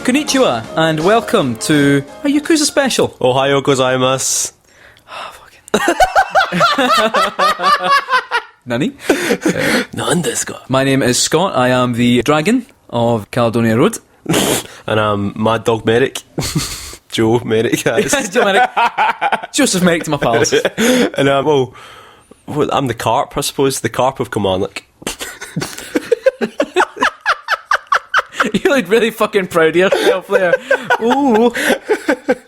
Konnichiwa, and welcome to a Yakuza Special. Ohayou gozaimasu. Nani? Nan desu ka? My name is Scott. I am the dragon of Caledonia Road. And I'm Mad Dog Merrick. Joe Merrick, guys. Joe Merrick. Joseph Merrick to my pals. And I'm the carp, I suppose. The carp of Kilmarnock. You look really fucking proud of yourself there. Ooh.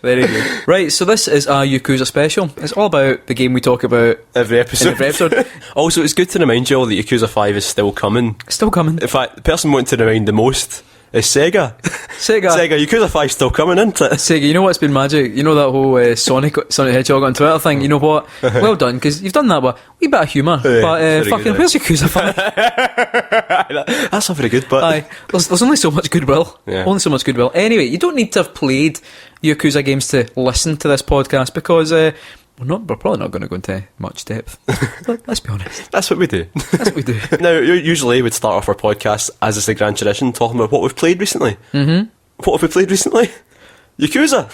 Very good. Right, so this is a Yakuza Special. It's all about the game we talk about Every episode. Also, it's good to remind you all that Yakuza 5 is still coming. Still coming. In fact, the person wanting to remind the most is Sega. Sega, Yakuza 5's still coming, isn't it? Sega, you know what's been magic? You know that whole Sonic Hedgehog on Twitter thing? You know what? Well done, because you've done that with a wee bit of humour. But fucking, where's Yakuza 5? That's not very good, but... Aye, there's only so much goodwill. Yeah. Only so much goodwill. Anyway, you don't need to have played Yakuza games to listen to this podcast, because we're probably not going to go into much depth. Let's be honest. That's what we do. That's what we do. Now, usually we'd start off our podcast, as is the grand tradition, talking about what we've played recently. Mm-hmm. What have we played recently? Yakuza.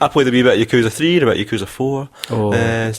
I played a wee bit of Yakuza 3 and a bit of Yakuza 4.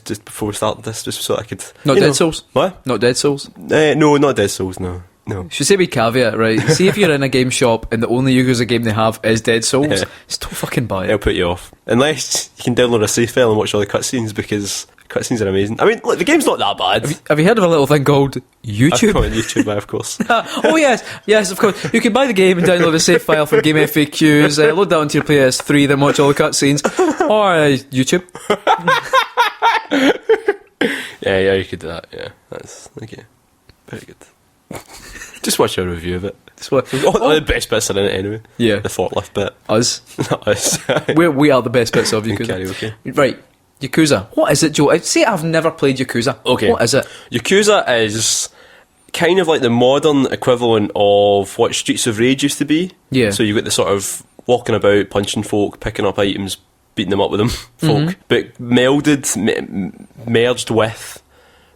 Just before we started this, just so I could... Not Dead Souls? What? Not Dead Souls? No, not Dead Souls, no. Should say we caveat, right? See, if you're in a game shop and the only Yakuza game they have is Dead Souls, just don't fucking buy it. It'll put you off. Unless you can download a save file and watch all the cutscenes, because cutscenes are amazing. I mean, look, the game's not that bad. Have you heard of a little thing called YouTube? YouTube, of course. Oh yes, of course. You can buy the game and download a save file from Game FAQs, load that onto your PS3, then watch all the cutscenes, or YouTube. Yeah, you could do that. Yeah, that's okay. Very good. Just watch a review of it. All the best bits are in it anyway. Yeah. The forklift bit. Us. Not us. we are the best bits of Yakuza. Karaoke. Right, Yakuza. What is it, Joe? Say I've never played Yakuza. Okay. What is it? Yakuza is kind of like the modern equivalent of what Streets of Rage used to be. Yeah. So you've got the sort of walking about, punching folk, picking up items, beating them up with them folk. But merged with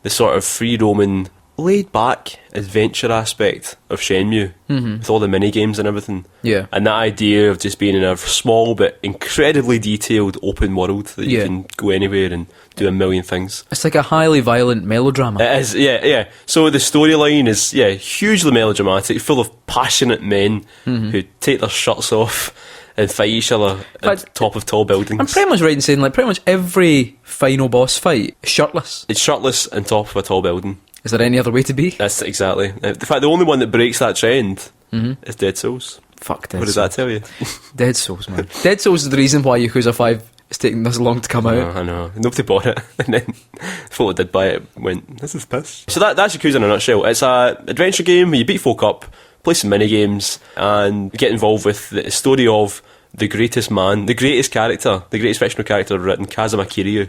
the sort of free roaming, laid back adventure aspect of Shenmue, with all the mini games and everything. Yeah. And that idea of just being in a small but incredibly detailed open world that you can go anywhere and do a million things. It's like a highly violent melodrama. It is, yeah. So the storyline is, hugely melodramatic, full of passionate men who take their shirts off and fight each other at top of tall buildings. I'm pretty much right in saying, like, pretty much every final boss fight is shirtless. It's shirtless on top of a tall building. Is there any other way to be? That's exactly. In fact, the only one that breaks that trend is Dead Souls. Fuck Dead Souls. What does that tell you? Dead Souls, man. Dead Souls is the reason why Yakuza 5 is taking this long to come out. I know. Nobody bought it. And then folk that did buy it went, this is piss. So that's Yakuza in a nutshell. It's a adventure game where you beat folk up, play some mini games, and get involved with the story of the greatest man, the greatest fictional character written, Kazuma Kiryu.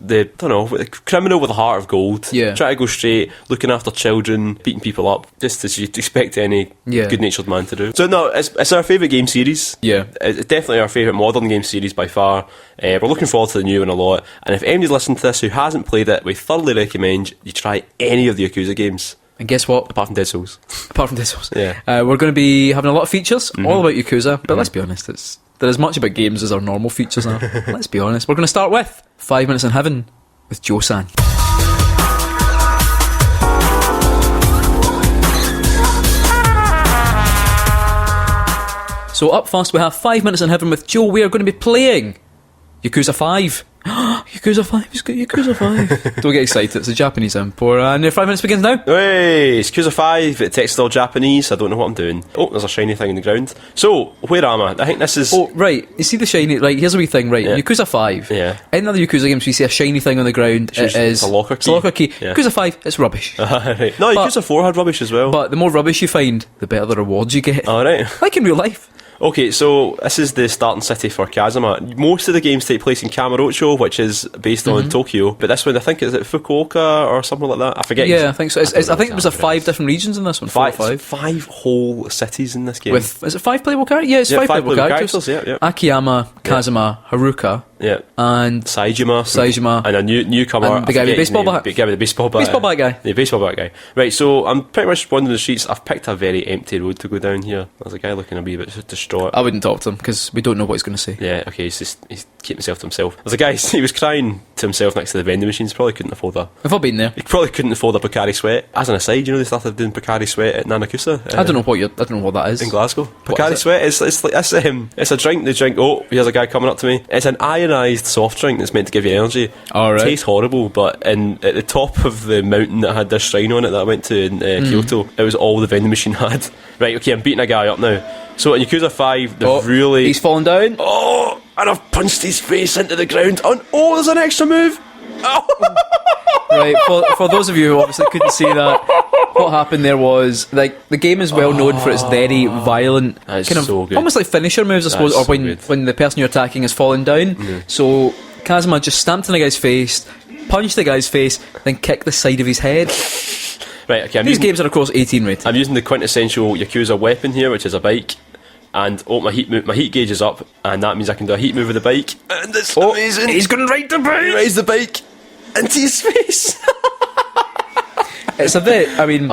The criminal with a heart of gold. Yeah. Try to go straight, looking after children, beating people up, just as you'd expect any good-natured man to do. So no, it's our favourite game series. Yeah. It's definitely our favourite modern game series by far. We're looking forward to the new one a lot. And if anybody's listening to this who hasn't played it, we thoroughly recommend you try any of the Yakuza games. And guess what? Apart from Dead Souls. Yeah. We're going to be having a lot of features all about Yakuza, but let's be honest, they're as much about games as our normal features are. Let's be honest. We're going to start with 5 Minutes in Heaven with Joe-san. So up first we have 5 Minutes in Heaven with Joe. We are going to be playing Yakuza 5. Yakuza 5, he's got Yakuza 5. Don't get excited, it's a Japanese import. And your 5 minutes begins now. Hey, it's Yakuza 5, it texted all Japanese, I don't know what I'm doing. Oh, there's a shiny thing in the ground. So, where am I? I think this is... Oh, right, you see the shiny... Right, here's a wee thing, right, Yakuza 5. Yeah. In other Yakuza games, we see a shiny thing on the ground, It's a locker key. It's a locker key. Yeah. Yakuza 5, it's rubbish. Right. No, Yakuza 4 had rubbish as well. But the more rubbish you find, the better the rewards you get. Alright. Like in real life. Okay, so this is the starting city for Kazuma. Most of the games take place in Kamurocho, which is based on Tokyo, but this one, I think, is it Fukuoka or something like that? I forget. Yeah, I think so. I think there was 5 different regions in this one. Five whole cities in this game. Is it 5 playable characters? Yeah, it's 5 playable characters. Yeah. Akiyama, Kazuma, Haruka, Yeah. and Saejima. And a newcomer. And the guy with the baseball bat. The guy with the baseball bat. Baseball bat guy. The baseball bat guy. Right, so I'm pretty much wandering the streets. I've picked a very empty road to go down here. There's a guy looking a wee bit distraught. I wouldn't talk to him because we don't know what he's going to say. Yeah, okay, he's keeping himself to himself. There's a guy, he was crying to himself next to the vending machines. Probably couldn't afford a... We've all been there. He probably couldn't afford a Pocari Sweat. As an aside, you know they started doing Pocari Sweat at Nanakusa? I don't know what that is. In Glasgow. What Pocari is it? Sweat, it's a drink they drink. Oh, here's a guy coming up to me. It's an ionised soft drink that's meant to give you energy. Alright. Tastes horrible, but at the top of the mountain that had this shrine on it that I went to in Kyoto, it was all the vending machine had. Right, okay, I'm beating a guy up now. So in Yakuza 5, they've really... He's fallen down. Oh, and I've punched his face into the ground. Oh, there's an extra move. Oh. Right, for those of you who obviously couldn't see that, what happened there was, like, the game is well known for its very violent, That's kind of so good. almost like finisher moves, I suppose, That's or so good. when the person you're attacking has fallen down. So Kazuma just stamped in the guy's face, punched the guy's face, then kicked the side of his head. Right, okay, These games are of course 18 rated. I'm using the quintessential Yakuza weapon here, which is a bike. And my heat gauge is up, and that means I can do a heat move with the bike. And it's amazing. He's going to ride the bike. He rides the bike into his face. It's a bit, I mean,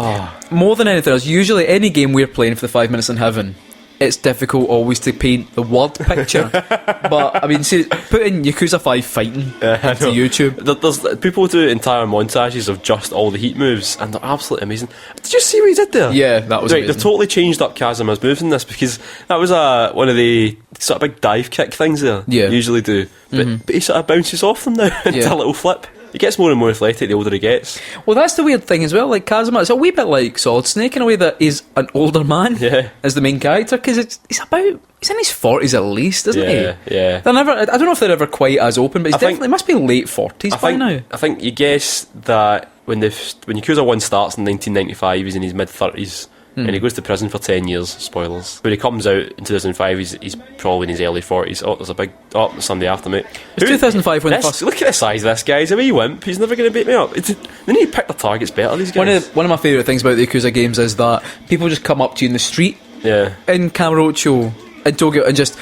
more than anything else, usually any game we're playing for the 5 minutes in heaven, it's difficult always to paint the word picture. But, I mean, see, put in Yakuza 5 fighting into YouTube. There's people do entire montages of just all the heat moves, and they're absolutely amazing. Did you see what he did there? Yeah, that was right. amazing. They've totally changed up Kazuma's moves in this, because that was one of the sort of big dive kick things there. Yeah. Usually do, but he sort of bounces off them now into a little flip. He gets more and more athletic the older he gets. Well, that's the weird thing as well. Like Kazuma, it's a wee bit like Solid Snake in a way that he's an older man as the main character, because he's in his 40s at least, isn't he? Yeah. They're never. I don't know if they're ever quite as open, but he must be late 40s by now. I think you guess that when Yakuza 1 starts in 1995, he's in his mid 30s. And he goes to prison for 10 years, spoilers. When he comes out in 2005, he's probably in his early 40s. Oh, there's a big... Oh, there's somebody after me. It's 2005 when the first... Look at the size of this guy. He's a wee wimp. He's never going to beat me up. They need to pick their targets better, these guys. One of my favourite things about the Yakuza games is that people just come up to you in the street in Karaoke in Tokyo and just...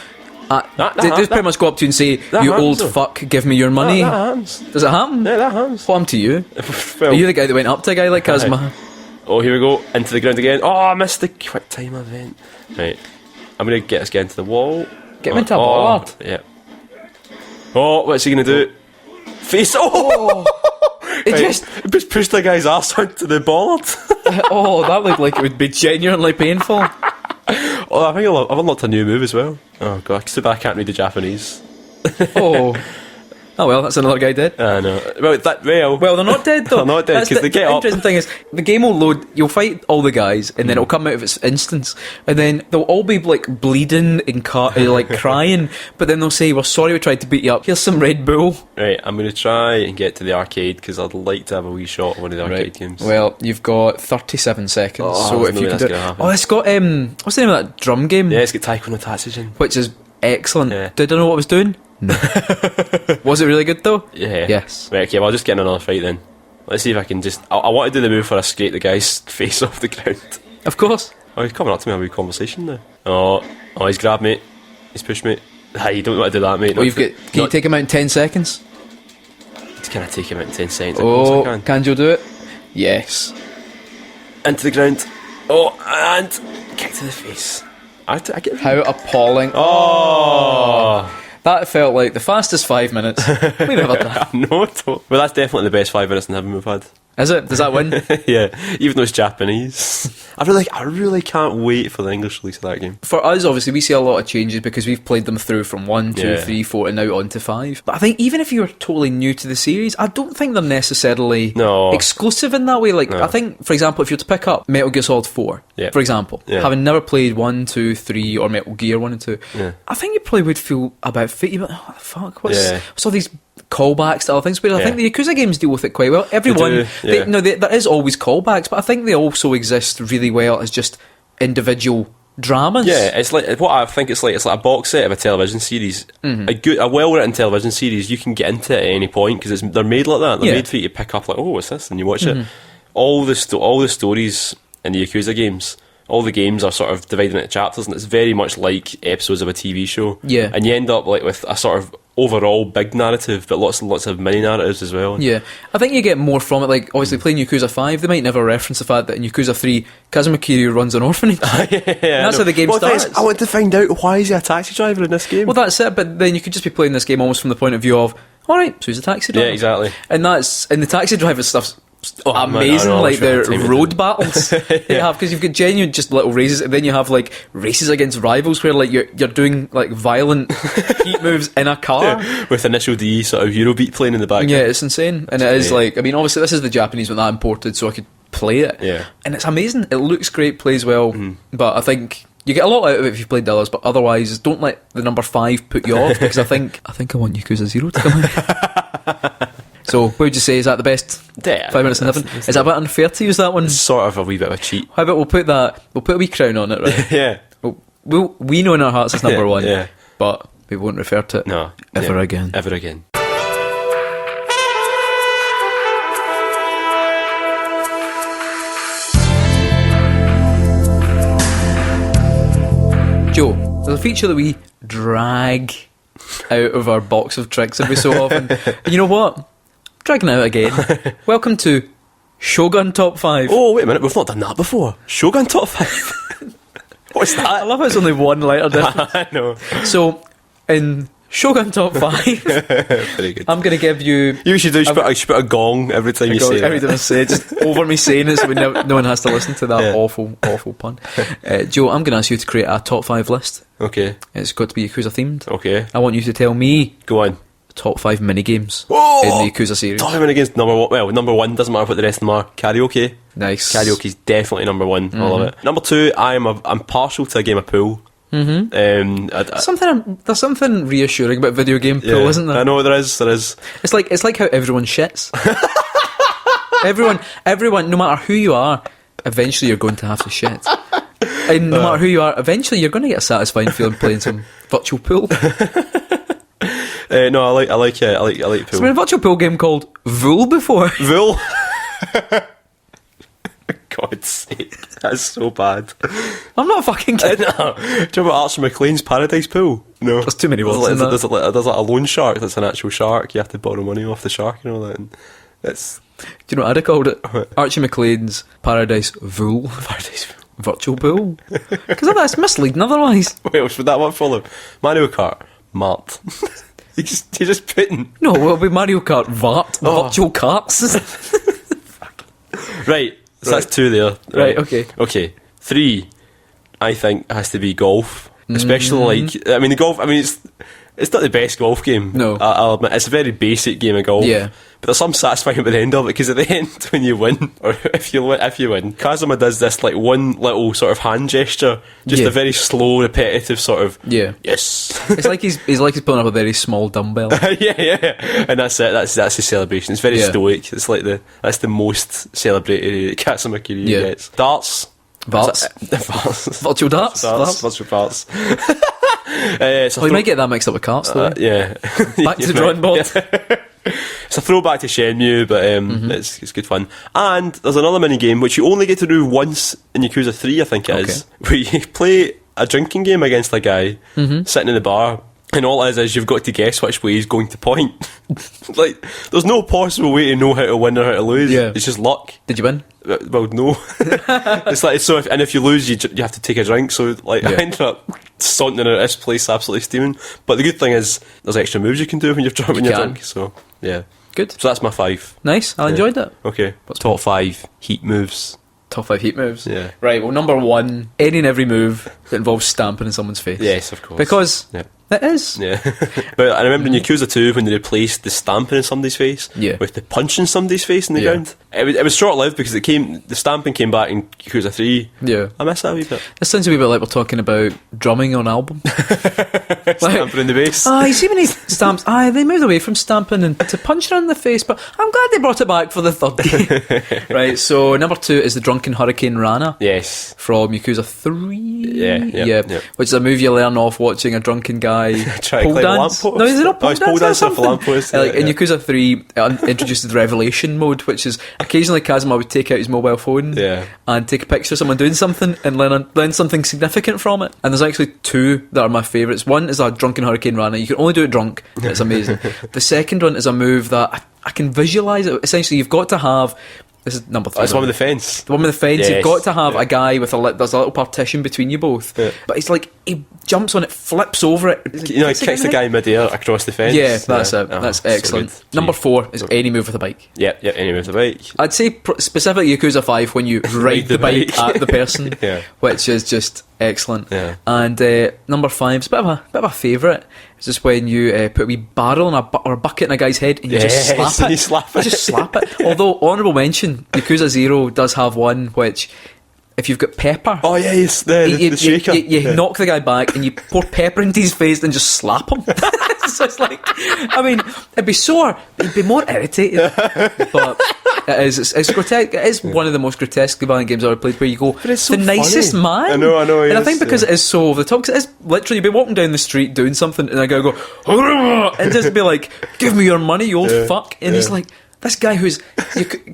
they just pretty much go up to you and say, "You old fuck, give me your money." That happens. Does it happen? Yeah, that happens. What happened to you? Well, Are you the guy that went up to a guy like Kazuma? Oh, here we go. Into the ground again. Oh, I missed the quick time event. Right. I'm going to get this guy into the wall. Get him into a bollard. Yeah. Oh, what's he going to do? Face. Oh! It It just pushed the guy's arse onto the bollard. Oh, that looked like it would be genuinely painful. Oh, I think I've unlocked a new move as well. Oh, God. Too bad I can't read the Japanese. Oh well, that's another guy dead. I know. Well, they're not dead though. They're not dead because they get up. The interesting thing is, the game will load. You'll fight all the guys, and then it'll come out of its instance, and then they'll all be like bleeding and like crying. But then they'll say, "We're sorry, we tried to beat you up. Here's some Red Bull." Right, I'm going to try and get to the arcade because I'd like to have a wee shot of one of the arcade games. Well, you've got 37 seconds. So if you can do it. Happen. Oh, it's got what's the name of that drum game? Yeah, it's got Taiko no Tatsujin, which is excellent. Yeah. Did I know what I was doing? No. Was it really good though? Yeah. Yes. Right, okay, well, I'll just get in another fight then. Let's see if I can just... I want to do the move where I scrape the guy's face off the ground. Of course. Oh, he's coming up to me, have a wee conversation now. Oh, he's grabbed me. He's pushed me. Hey, you don't want to do that, mate. Well, can you take him out in 10 seconds? Can I take him out in 10 seconds? Oh, of course I can. Kanjo do it? Yes. Into the ground. Oh, and kick to the face. I get... How appalling. Oh! That felt like the fastest 5 minutes we've ever done. No, well, that's definitely the best 5 minutes in heaven we've had. Is it? Does that win? Yeah, even though it's Japanese. I really can't wait for the English release of that game. For us, obviously, we see a lot of changes because we've played them through from 1, 2, 3, 4 and now on to 5. But I think even if you're totally new to the series, I don't think they're necessarily exclusive in that way. Like, I think, for example, if you're to pick up Metal Gear Solid 4, for example, having never played 1, 2, 3 or Metal Gear 1 and 2, I think you probably would feel about fit. You'd be like, oh, fuck, what's all these callbacks to other things? But I think the Yakuza games deal with it quite well. Everyone, there is always callbacks, but I think they also exist really well as just individual dramas. Yeah, it's like what I think it's like a box set of a television series. A well-written television series you can get into at any point because they're made like that. They're made for you to pick up like, oh, what's this? And you watch it. All the stories in the Yakuza games, all the games are sort of divided into chapters, and it's very much like episodes of a TV show. Yeah. And you end up like with a sort of overall big narrative, but lots and lots of mini narratives as well. Yeah, I think you get more from it. Like, obviously, playing Yakuza 5, they might never reference the fact that in Yakuza 3, Kazuma Kiryu runs an orphanage. And that's how the game starts. I want to find out, why is he a taxi driver in this game? Well, that's it, but then you could just be playing this game almost from the point of view of, alright, so he's a taxi driver. Yeah, exactly. And the taxi driver stuff's amazing, like the road battles they have, because you've got genuine just little races, and then you have like races against rivals where like you're doing like violent heat moves in a car with Initial D sort of Eurobeat playing in the background. Yeah, it's insane. And it is like, I mean, obviously this is the Japanese one that I imported so I could play it, and it's amazing. It looks great, plays well, but I think you get a lot out of it if you've played the others, but otherwise don't let the number 5 put you off, because I think I want Yakuza 0 to come out. So, what would you say? Is that the best? 5 minutes and 11? Is that a bit unfair to use that one? Sort of a wee bit of a cheat. How about we'll put a wee crown on it, right? Yeah. We know in our hearts it's number 1, yeah. But we won't refer to it ever again. Ever again. Joe, there's a feature that we drag out of our box of tricks every so often. And you know what? Dragging it out again. Welcome to Shogun Top 5. Oh, wait a minute, we've not done that before. Shogun Top 5? What's that? I love how it's only one letter difference. I know. So, in Shogun Top 5, very good. I'm going to give you... You should put a gong every time you say it. Every time I say it, just over me saying it, so no one has to listen to that awful pun. Joe, I'm going to ask you to create a Top 5 list. Okay. It's got to be Yakuza themed. Okay. I want you to tell me... Go on. Top 5 minigames in the Yakuza series. Top 5 minigames, number 1, doesn't matter what the rest of them are. Karaoke. Nice. Karaoke's definitely number 1. I love it. Number 2, I'm partial to a game of pool. There's something reassuring about video game pool, isn't there? I know there is. It's like how everyone shits. everyone, no matter who you are, eventually you're going to have to shit. And no matter who you are, eventually you're going to get a satisfying feeling playing some virtual pool. No, I like pool. So in a virtual pool game called Vool before. Vool? God's sake, that's so bad. I'm not fucking kidding. No. Do you remember Archer McLean's Paradise Pool? No. There's too many words in that. There's like a loan shark that's an actual shark. You have to borrow money off the shark and all that. And it's... Do you know what I'd have called it? Archie McLean's Paradise Vool. Paradise Vool. Virtual pool. Because that's misleading otherwise. Wait, would that one follow? Mario Kart, Mart. You're just putting... No, it'll be Mario Kart Vart. Virtual carts. Right. So that's 2 there. Right, okay. Okay. 3, I think, has to be golf. Especially the golf, it's not the best golf game. No. I'll admit, it's a very basic game of golf. Yeah. But there's some satisfying at the end of it, because at the end, when you win, or if you win, Kazuma does this like one little sort of hand gesture, just a very slow, repetitive sort of yes. It's like he's pulling up a very small dumbbell. yeah. And that's it. That's his celebration. It's very stoic. It's like that's the most celebrated Kazuma Kiryu gets. Darts. Varts. Virtual darts. Virtual darts. You might get that mixed up with carts though. Yeah. Back to the drawing board. It's a throwback to Shenmue, but it's good fun. And there's another mini game which you only get to do once in Yakuza 3, I think it is, where you play a drinking game against a guy sitting in the bar, and all it is you've got to guess which way he's going to point. Like, there's no possible way to know how to win or how to lose. Yeah. It's just luck. Did you win? Well, no. It's like, so if you lose, you have to take a drink. So like, I ended up sauntering out of this place absolutely steaming. But the good thing is, there's extra moves you can do when you're drunk. So yeah, good. So that's my 5. Nice. I enjoyed that. Okay. Top 5 heat moves. Top 5 heat moves. Yeah. Right. Well, number 1, any and every move that involves stamping in someone's face. Yes, of course. Because it is. Yeah. But I remember in Yakuza 2 when they replaced the stamping in somebody's face with the punching somebody's face in the ground. It was short lived because the stamping came back in Yakuza 3. Yeah. I miss that a wee bit. This sounds a wee bit like we're talking about drumming on an album. Stamping in the bass. You see when he stamps, they moved away from stamping and to punching on the face, but I'm glad they brought it back for the 3rd game. Right, so number 2 is the Drunken Hurricane Rana. Yes. From Yakuza 3. Yeah. Which is a move you learn off watching a drunken guy guy Try to pole climb a dance. lamppost. No, is it not pole it's dance? pole dance off a Something? lamppost. Like in Yakuza 3, it introduces the revelation mode, which is occasionally Kazuma would take out his mobile phone and take a picture of someone doing something and learn something significant from it. And there's actually two that are my favourites. One is a drunken Hurricane Rana. You can only do it drunk. It's amazing. The second one is a move that I can visualise it. Essentially, you've got to have... This is number 3. It's the one with the fence. The one with the fence. Yes. You've got to have a guy with there's a little partition between you both. Yeah. But it's like he jumps on it, flips over it. He kicks the guy midair across the fence. Yeah, that's it. That's excellent. So number 4 is any move with a bike. Yeah, any move with a bike. I'd say specifically Yakuza 5 when you ride the bike at the person, which is just excellent. Yeah. And number 5 is a bit of a favourite. It's just when you put a wee barrel or a bucket in a guy's head and you just slap it. You slap it. Just slap it. Although, honourable mention, Yakuza 0 does have one which, if you've got pepper... Oh, yeah, the shaker. You knock the guy back and you pour pepper into his face and just slap him. So it's like... I mean, it'd be sore, but he'd be more irritated. But... It's grotesque. It is one of the most grotesquely violent games I've ever played, where you go, it's so the nicest man. I know. And I think because it is so over the top, because it is literally, you'd be walking down the street doing something, and a guy will go, and just be like, "Give me your money, you old fuck." And he's like, this guy who's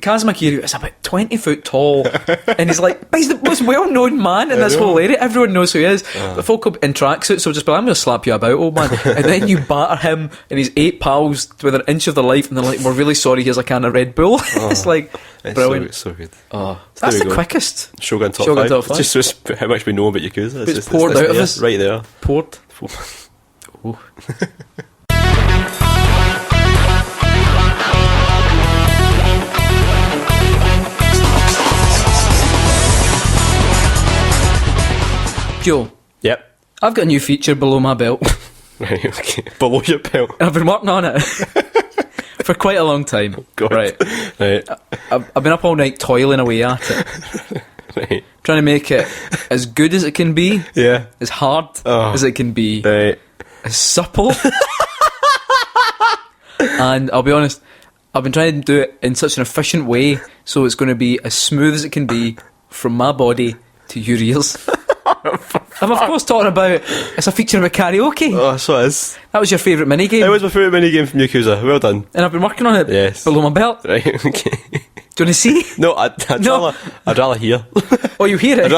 Kazuma Kiryu is about 20 foot tall, and he's like, but he's the most well-known man in this whole area. Everyone knows who he is. The folk in tracksuits will just be like, I'm going to slap you about, old man. And then you batter him and his 8 pals with an inch of their life, and they're like, we're really sorry, here's a can of Red Bull. It's like brilliant. It's so good. That's the quickest Shogun top 5. It's just how much we know about Yakuza. It's poured out of us. Right there. Poured. Oh. Joe. Yep. I've got a new feature below my belt. Right, okay. Below your belt. I've been working on it for quite a long time. Oh, God. Right. I've been up all night toiling away at it. Right. Trying to make it as good as it can be. Yeah. As hard as it can be. Right. As supple. And I'll be honest, I've been trying to do it in such an efficient way so it's going to be as smooth as it can be from my body to your ears. I'm of course talking about, it's a feature about karaoke. Oh, so it is. That was your favourite minigame. It was my favourite minigame from Yakuza. Well done. And I've been working on it below my belt. Right, okay. Do you want to see? No, I'd rather hear. Oh, you hear it?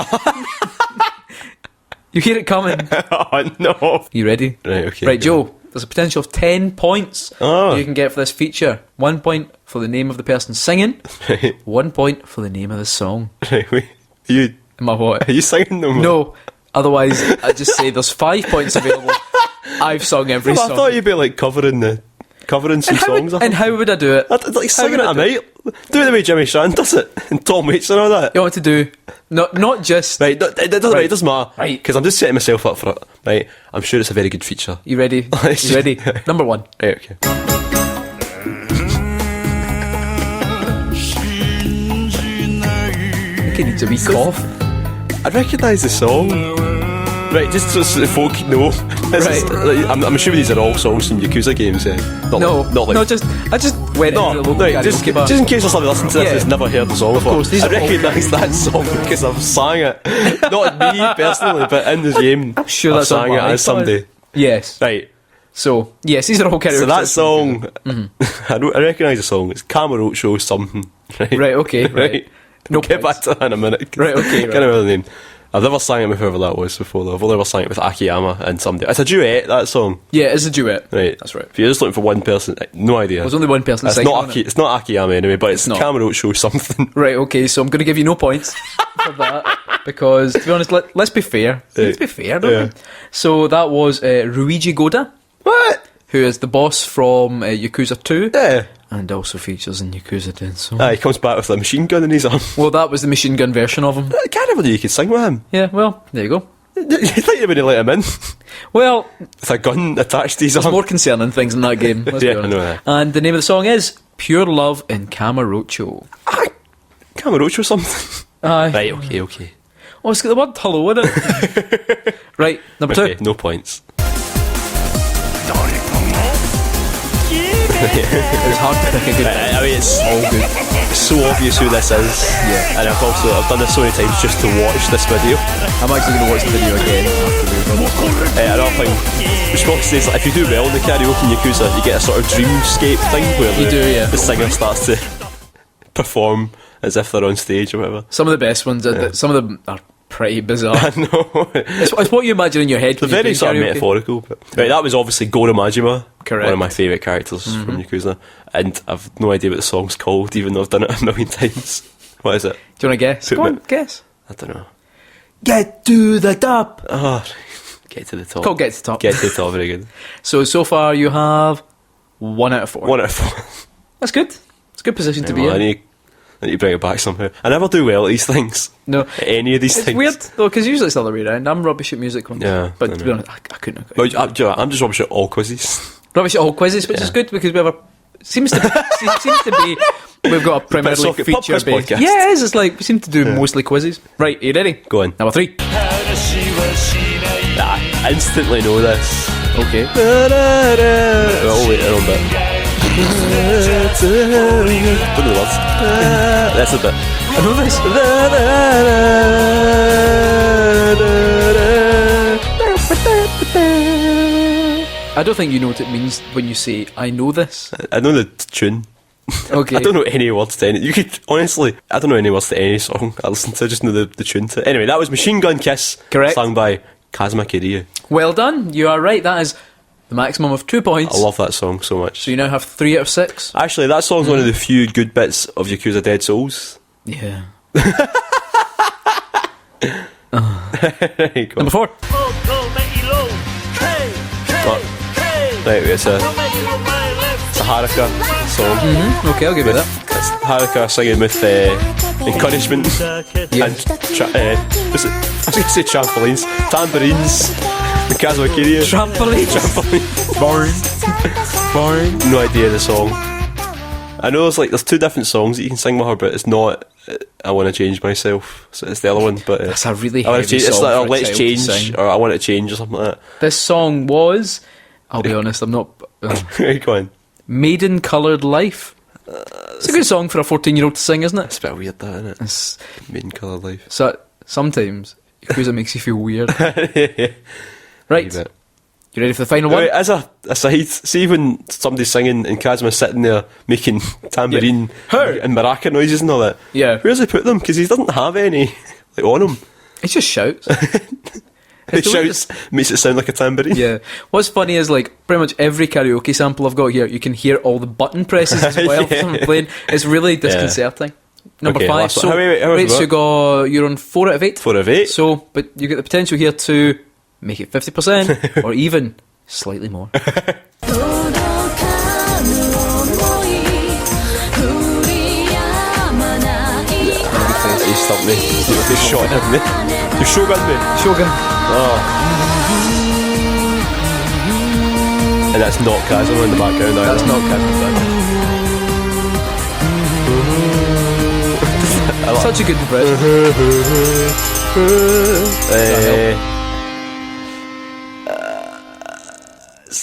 You hear it coming. Oh, no. You ready? Right, okay. Right, Joe, there's a potential of 10 points you can get for this feature. 1 point for the name of the person singing. Right. 1 point for the name of the song. Right, wait. Am I what? Are you singing them? No. Otherwise, I just say there's 5 points available. I've sung every song. I thought you'd be like covering some songs. And how would I do it? Like singing it a night. Do it the way Jimmy Shan does it. And Tom Waits and all that. You want to do not just right. It doesn't matter. Right. Because I'm just setting myself up for it. Right. I'm sure it's a very good feature. You ready? You ready? Number 1. Right. Okay. I think it needs a wee cough. I recognise the song. Right, just so the folk know. I'm assuming these are all songs from Yakuza games. I just went into the local karaoke bar. Just in case there's somebody listening to this that's never heard the song before. Course, I recognise that song because I've sang it. Not me personally, but in the game. I'm sure I've sang it as somebody. Yes. Right. So, yes, these are all karaoke. So that song, I recognise the song. It's Kamurocho something. Right, okay, right. No get back to that in a minute. Right, okay. Can't remember the name. I've never sang it with whoever that was before though. I've only ever sang it with Akiyama and somebody. It's a duet, that song. Yeah, it's a duet. Right. That's right. If you're just looking for one person, no idea. There's only one person it's singing not it's not Akiyama anyway, but it's Kamurocho something. Right, okay, so I'm going to give you no points for that. Because, to be honest, let's be fair. Let's be fair, don't we? So that was Ruiji Goda. What? Who is the boss from Yakuza 2. Yeah. And also features in Yakuza 10. So. He comes back with a machine gun in his arm. Well, that was the machine gun version of him. I can't believe you could sing with him. Yeah, well, there you go. You think you wouldn't let him in? Well, with a gun attached to his arm. There's more concerning things in that game. Let's be honest. I know that. And the name of the song is Pure Love in Kamurocho. Kamurocho something? Aye. Right, okay. Oh, it's got the word hello in it. Right, number 2. No points. It was hard to pick a good bit. I mean, it's all good. so obvious who this is. Yeah. And I've done this so many times just to watch this video. I'm actually going to watch the video again after we're done. Another thing, which says, like, if you do well in the karaoke in Yakuza, you get a sort of dreamscape thing where the singer starts to perform as if they're on stage or whatever. Some of the best ones, some of them are pretty bizarre. I know. It's what you imagine in your head. They're very sort of metaphorical. But right, that was obviously Goro Majima, correct. One of my favourite characters from Yakuza, and I've no idea what the song's called, even though I've done it a million times. What is it? Do you want to guess? Go on, guess. I don't know. Get to the top. Oh, get to the top. It's called Get to the Top. Get to the top, very good. So far you have 1 out of 4. 1 out of 4. That's good. It's a good position to be in. I need to bring it back somehow. I never do well at these things. No. At any of these things. It's weird, though, because usually it's the other way around. I'm rubbish at music ones. Yeah. But to be honest, I couldn't have. But I'm just rubbish at all quizzes. Rubbish at all quizzes, which is good, because we have seems to be we've got a primarily feature based. Yeah, it is. It's like we seem to do mostly quizzes. Right, are you ready? Go on. Number 3. I instantly know this. Okay. Oh wait, I know a bit. Don't know the words. That's a bit. I know this. I don't think you know what it means when you say I know this. I know the tune. Okay. I don't know any words to any. You could honestly, I don't know any words to any song I listen to. I just know the tune to it. Anyway, that was Machine Gun Kiss, correct, sung by Kazuma Kiryu. Well done. You are right. That is the maximum of 2 points. I love that song so much. So you now have 3 out of 6. Actually, that song's one of the few good bits of Yakuza Dead Souls. Yeah. Number 4. Right, it's a Haruka song. Okay, I'll give you that. It's Haruka singing with encouragement and what's it? I was going to say trampolines, tambourines. Kazuma Kiryu. Trampoline. Boring. No idea the song. I know there's 2 different songs that you can sing with her, but it's not I Want to Change Myself, so it's the other one. But that's a really heavy song. It's like Let's Change, sing. or I Want to Change, or something like that. This song was, I'll be honest, I'm not. Go on. Maiden Coloured Life. It's a good song for a 14-year-old to sing, isn't it? It's a bit weird, that, isn't it? It's Maiden Coloured Life. So sometimes Yakuza makes you feel weird. Right. You ready for the final one? Wait, as a aside, see when somebody's singing and Kazuma's sitting there making tambourine and maraca noises and all that. Yeah. Where's he put them? Because he doesn't have any on him. He just shouts. He shouts, makes it sound like a tambourine. Yeah. What's funny is, like, pretty much every karaoke sample I've got here, you can hear all the button presses as well for someone playing. It's really disconcerting. Number 5. So, you're on 4 out of 8. 4 out of 8. So, but you get the potential here to make it 50% or even slightly more. You stumped me. You shot me. You Shogun me. Shogun. Oh. And that's not Kazuma in the background either. That's not Kazuma. Such a good impression.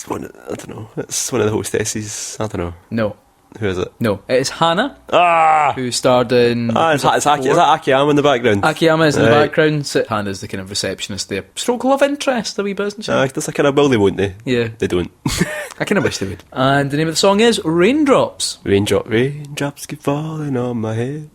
I don't know. It's one of the hostesses. I don't know. No. Who is it? No. It is Hana. Who starred in... is that Akiyama in the background? Akiyama is in the background. So Hana's the kind of receptionist there. Stroke love interest, a wee bit, isn't she? That's a kind of will they, won't they? Yeah. They don't. I kind of wish they would. And the name of the song is Raindrops. Raindrops keep falling on my head.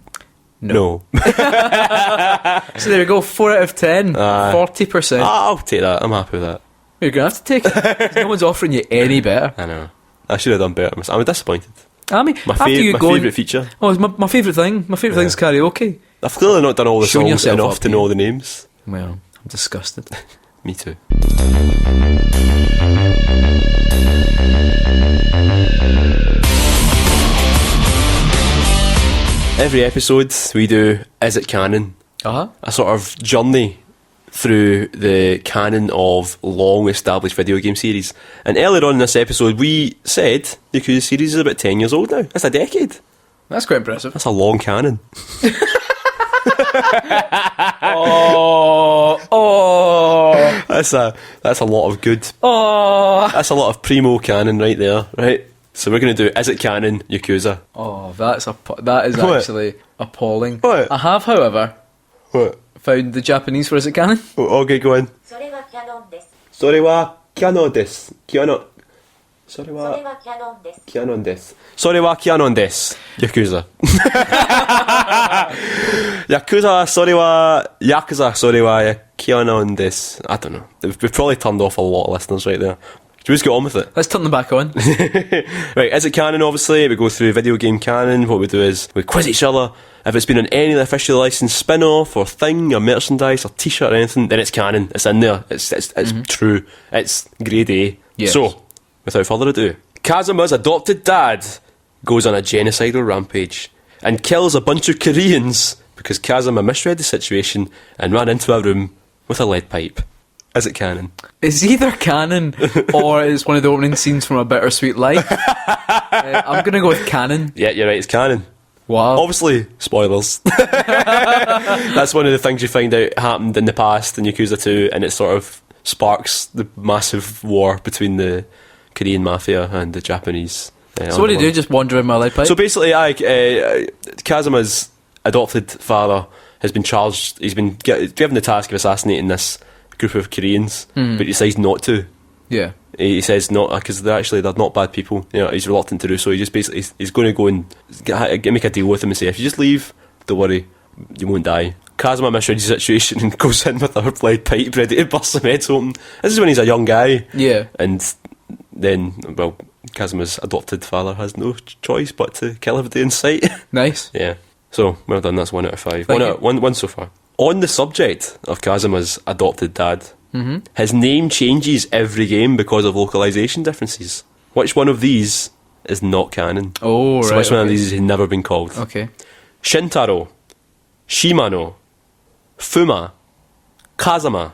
No. So there we go, 4 out of 10, 40%. I'll take that. I'm happy with that. You're going to have to take it. 'Cause no one's offering you any better. I know. I should have done better. I'm disappointed. I mean, my favourite feature. Oh, it's my favourite thing. My favourite thing is karaoke. I've clearly not done all the songs enough to know the names. Well, I'm disgusted. Me too. Every episode we do Is It Canon? A sort of journey through the canon of long established video game series. And earlier on in this episode we said the Yakuza series is about 10 years old now. That's a decade. That's quite impressive. That's a long canon. That's a lot of good. That's a lot of primo canon right there, right? So we're going to do Is It Canon Yakuza. Oh, that is What? actually appalling. What? I have, however, What? found the Japanese for Is It Canon. Oh, okay, go on. それはキャノンです。それはキャノンです。キャノン。それそれははキャノンです。キャノンです。それはキャノンです。Yakuza. Yakuza, それは Yakuza, それは Canon です。I don't know. We've probably turned off a lot of listeners right there. Should we just get on with it? Let's turn them back on. Right, Is It Canon, obviously? We go through video game canon. What we do is we quiz each other. If it's been on any of the officially licensed spin-off or thing or merchandise or t-shirt or anything, then it's canon. It's in there. It's true. It's grade A. Yes. So, without further ado, Kazuma's adopted dad goes on a genocidal rampage and kills a bunch of Koreans because Kazuma misread the situation and ran into a room with a lead pipe. Is it canon? It's either canon or it's one of the opening scenes from A Bittersweet Life. I'm going to go with canon. Yeah, you're right, it's canon. Wow. Obviously, spoilers. That's one of the things you find out happened in the past in Yakuza 2, and it sort of sparks the massive war between the Korean mafia and the Japanese. So what do you do? Just wander in my lead pipe? So basically, Kazuma's adopted father has been charged. He's been given the task of assassinating this group of Koreans, but he decides not to. Yeah. He says not because they're not bad people. You know, he's reluctant to do so. He just basically he's going to go and make a deal with them and say, if you just leave, don't worry, you won't die. Kazuma misreads the situation and goes in with a lead pipe ready to burst some heads open. This is when he's a young guy. Yeah. And then, well, Kazuma's adopted father has no choice but to kill everybody in sight. Nice. Yeah. So, well done, that's 1 out of 5. Thank you. One so far. On the subject of Kazuma's adopted dad, his name changes every game because of localization differences. Which one of these is not canon? Oh, So right. which one of these has never been called? Okay. Shintaro, Shimano, Fuma, Kazuma,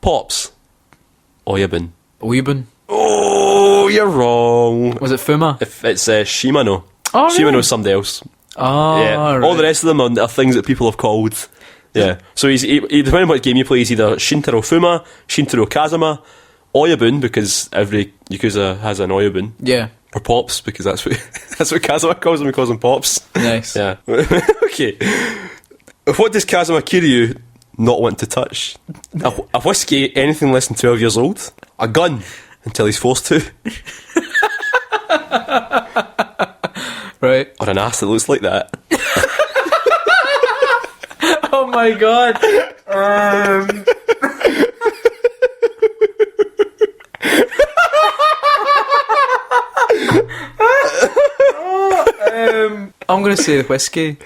Pops, Oyabun. Oyabun. Oh, you're wrong. Was it Fuma? If it's Shimano. Oh, really? Shimano's somebody else. Oh, Yeah. right. All the rest of them are things that people have called. Yeah. So depending on what game you play, he's either Shintaro Fuma, Shintaro Kazuma, Oyabun, because every Yakuza has an Oyabun. Yeah. Or Pops, because that's what Kazuma calls him. He calls him Pops. Nice. Yeah. Okay. What does Kazuma Kiryu not want to touch? A whiskey anything less than 12 years old. A gun until he's forced to. Right. Or an ass that looks like that. Oh my god. I'm going to say the whiskey.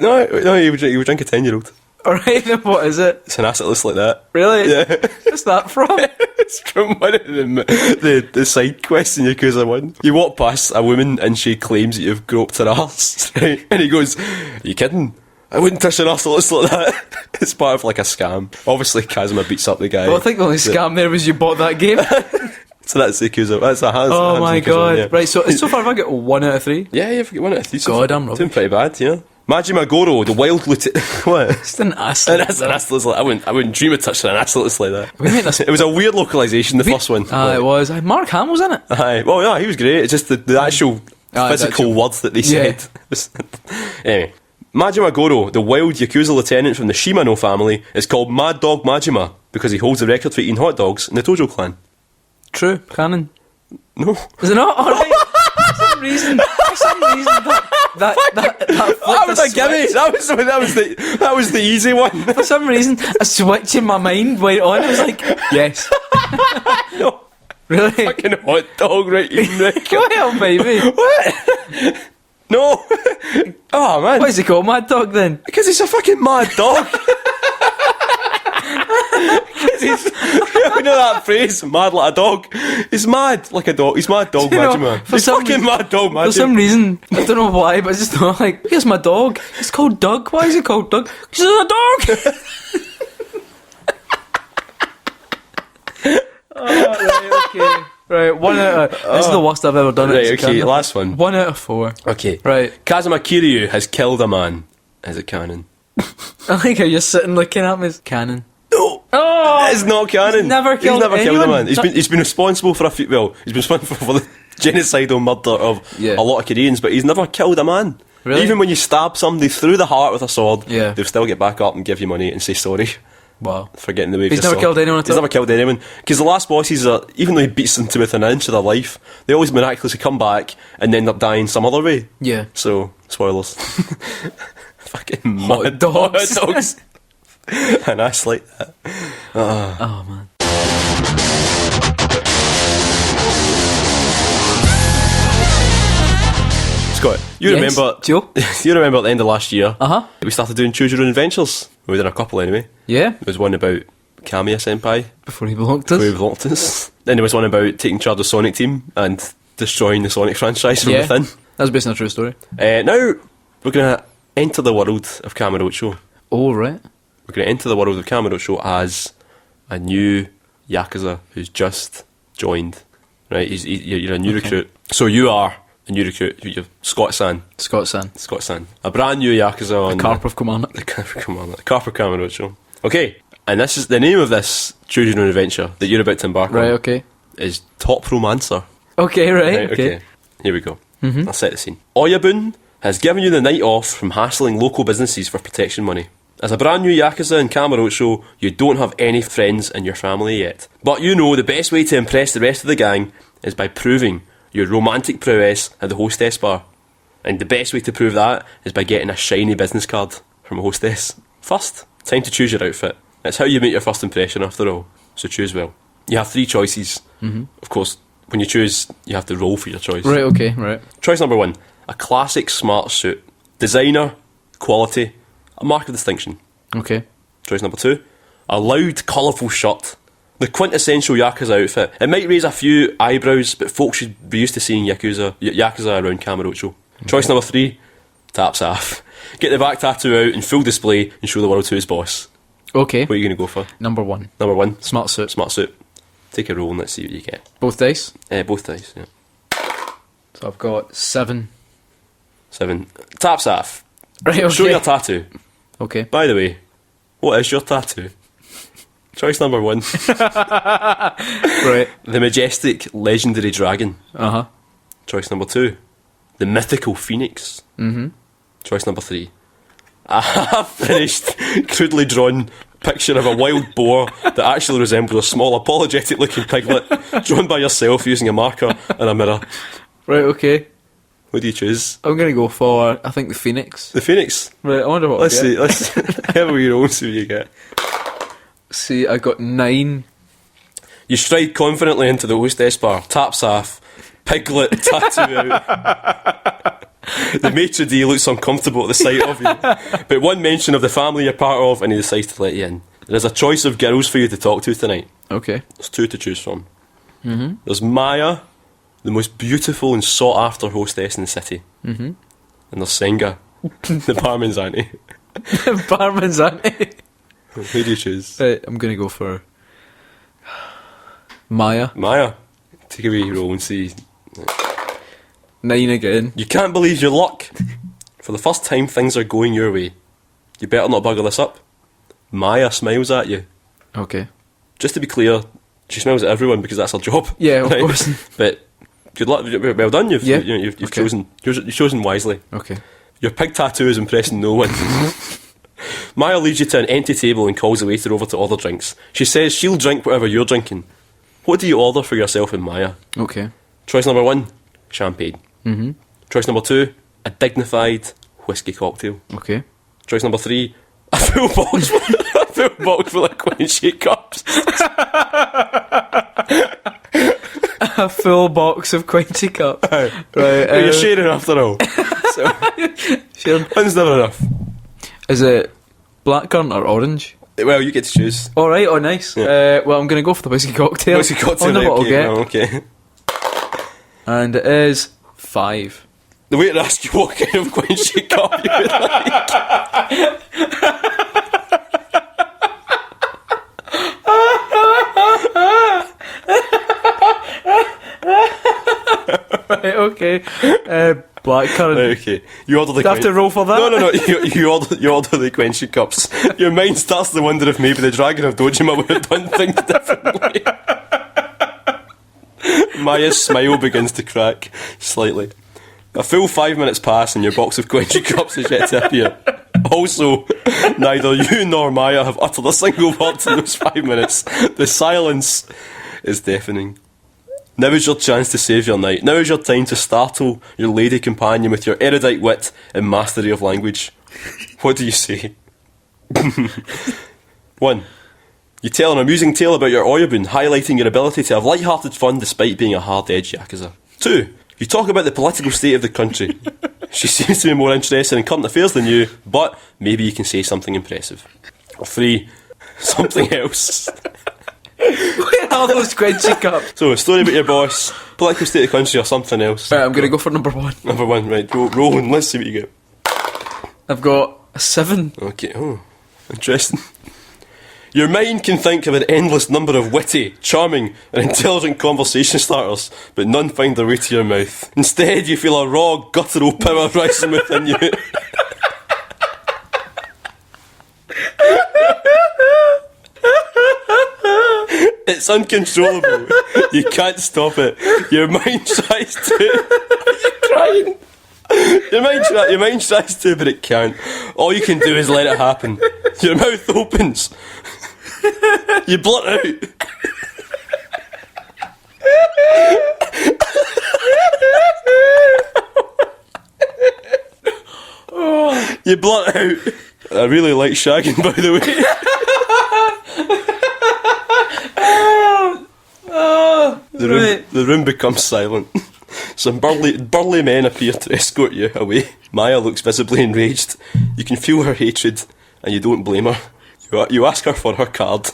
No, you would drink a 10-year-old. Alright, then what is it? It's an ass that looks like that. Really? Yeah. What's that from? It's from one of the side quests in Yakuza 1. You walk past a woman and she claims that you've groped her arse, right? And he goes, are you kidding? I wouldn't touch an arse that looks like that. It's part of like a scam. Obviously Kazuma beats up the guy. Well, I think the only scam there was you bought that game. So that's Yakuza. That's a hands. Oh my Yakuza, god. yeah. Right, so far have I got 1 out of 3? Yeah, you've got 1 out of 3. God, I'm rubbish. doing pretty bad, you know. Majima Goro, the wild lieutenant. What? Just an ass. An ass that looks like, I wouldn't dream of touching an ass that looks like that. We made this- It was a weird localization, the first one. It was. Mark Hamill's in it. Aye. Well, yeah, he was great. It's just the actual physical words that they Yeah. said. Anyway, Majima Goro, the wild Yakuza lieutenant from the Shimano family, is called Mad Dog Majima because he holds the record for eating hot dogs in the Tojo clan. True. Canon. No. Is it not? Alright. For some reason that was a gimme. That was the easy one. For some reason, a switch in my mind went on. I was like, yes. No. Really? Fucking hot dog right eating record. Well, baby. What? No. Oh man. What is it called, Mad Dog, then? Because he's a fucking mad dog. Because you know that phrase, mad like a dog? He's mad like a dog. He's mad dog, Majima. He's fucking mad dog, Majima. For some reason, I don't know why, but I just know, like, here's my dog. It's called Doug. Why is it called Doug? Because it's a dog. Oh, right, okay. Right, 1 out of... This is the worst I've ever done it. Right, okay, last one. 1 out of 4. Okay. Right. Kazuma Kiryu has killed a man. Is it canon? I like how you're sitting looking at me. It's canon. No! Oh! It's not canon. He's never killed a anyone. man. He's been responsible for a few... Well, he's been responsible for genocidal murder of a lot of Koreans, but he's never killed a man. Really? Even when you stab somebody through the heart with a sword, they'll still get back up and give you money and say sorry. Wow. For getting the way. He's never killed anyone at all? He's never killed anyone. Because the last bosses are, even though he beats them to within an inch of their life, they always miraculously come back and end up dying some other way. Yeah. So, spoilers. Fucking hot dogs. Hot dogs. And I like that. Oh, man. Scott, remember Joe? You remember at the end of last year, we started doing Choose Your Own Adventures. We did a couple anyway. Yeah. There was one about Kamiya Senpai. Before he blocked us. Then there was one about taking charge of Sonic Team and destroying the Sonic franchise from within. That was based on a true story. Now, we're going to enter the world of Kamurocho. Oh, right. We're going to enter the world of Kamurocho as a new Yakuza who's just joined. Right? You're a new recruit. So you are a new recruit. You're Scott-san. Scott-san. A brand new Yakuza on... The Carp of Commander. The Carp of Kamurocho. Okay. And this is the name of this Choose Your Own Adventure that you're about to embark on. Right, okay. Is Top Romancer. Okay, right, okay. Here we go. I'll set the scene. Oyabun has given you the night off from hassling local businesses for protection money. As a brand new Yakuza in Kamurocho, you don't have any friends in your family yet. But you know the best way to impress the rest of the gang is by proving your romantic prowess at the Hostess bar. And the best way to prove that is by getting a shiny business card from a hostess. First, time to choose your outfit. It's how you make your first impression after all, so choose well. You have 3 choices. Of course, when you choose, you have to roll for your choice. Right, okay, right. Choice number 1, a classic smart suit. Designer, quality, a mark of distinction. Okay. Choice number 2, a loud, colourful shirt. The quintessential Yakuza outfit. It might raise a few eyebrows, but folks should be used to seeing Yakuza around Kamurocho. Okay. Choice number 3, taps off. Get the back tattoo out in full display and show the world who's boss. Okay. What are you going to go for? Number 1. Number 1. Smart suit. Smart suit. Take a roll and let's see what you get. Both dice? Both dice, yeah. So I've got 7. 7. Taps off. Right, okay. Show your tattoo. Okay. By the way, what is your tattoo? Choice number 1. Right. The majestic, legendary dragon. Choice number 2. The mythical phoenix. Choice number 3. A half-finished, crudely drawn picture of a wild boar that actually resembles a small, apologetic-looking piglet drawn by yourself using a marker and a mirror. Right, okay. What do you choose? I'm going to go for, I think, the Phoenix. The Phoenix? Right, I wonder what Let's see. Let's have a wee roll and see what you get. See, I got 9. You stride confidently into the hostess bar, taps off, piglet tattoo out. The maitre d' looks uncomfortable at the sight of you, but one mention of the family you're part of and he decides to let you in. There's a choice of girls for you to talk to tonight. Okay. There's 2 to choose from. There's Maya, the most beautiful and sought after hostess in the city. And there's Senga, the barman's auntie. Barman's auntie. Who do you choose? Right, I'm going to go for Maya. Take a wee roll and see. 9 again. You can't believe your luck. For the first time, things are going your way. You better not bugger this up. Maya smiles at you. Okay. Just to be clear, she smiles at everyone because that's her job. Yeah, of course. But good luck. Well done. You've okay. You've chosen wisely. Okay. Your pig tattoo is impressing no one. Maya leads you to an empty table and calls the waiter over to order drinks. She says she'll drink whatever you're drinking. What do you order for yourself and Maya? Okay. Choice number 1, champagne. Choice number 2, a dignified whiskey cocktail. Okay. Choice number 3, a full box full of Quincy cups. A full box of Quincy cups. Right. You're sharing after all. So, sharing. One's never enough. Is it blackcurrant or orange? Well, you get to choose. All right. Oh, nice. Yeah. Well, I'm going to go for the whiskey cocktail. Whiskey cocktail. I wonder what I'll get. Okay. And it is 5. The waiter asks you what kind of Quincy cup you would like. Right, okay. Blackcurrant. Right, okay. You order the. Do I have to roll for that? No. You order the Quincy cups. Your mind starts to wonder if maybe the Dragon of Dojima would have done things differently. Maya's smile begins to crack slightly. A full 5 minutes pass and your box of Quenchy cups is yet to appear. Also, neither you nor Maya have uttered a single word in those 5 minutes. The silence is deafening. Now is your chance to save your night. Now is your time to startle your lady companion with your erudite wit and mastery of language. What do you say? 1. You tell an amusing tale about your Oyabun, highlighting your ability to have light-hearted fun despite being a hard-edged Yakuza. 2. You talk about the political state of the country. She seems to be more interested in current affairs than you, but maybe you can say something impressive. 3. Something else. Where are those Quenchy cups? So, a story about your boss, political state of the country, or something else. Right, I'm going to go for number 1. Number 1, right. Roll and let's see what you get. I've got a 7. Okay, oh, interesting. Your mind can think of an endless number of witty, charming and intelligent conversation starters, but none find their way to your mouth. Instead, you feel a raw, guttural power rising within you. It's uncontrollable. You can't stop it. Your mind tries to... Are you crying? Your mind tries to, but it can't. All you can do is let it happen. Your mouth opens. You blurt out. You blurt out. I really like shagging, by the way. The room becomes silent. Some burly men appear to escort you away. Maya looks visibly enraged. You can feel her hatred, and you don't blame her. You ask her for her card.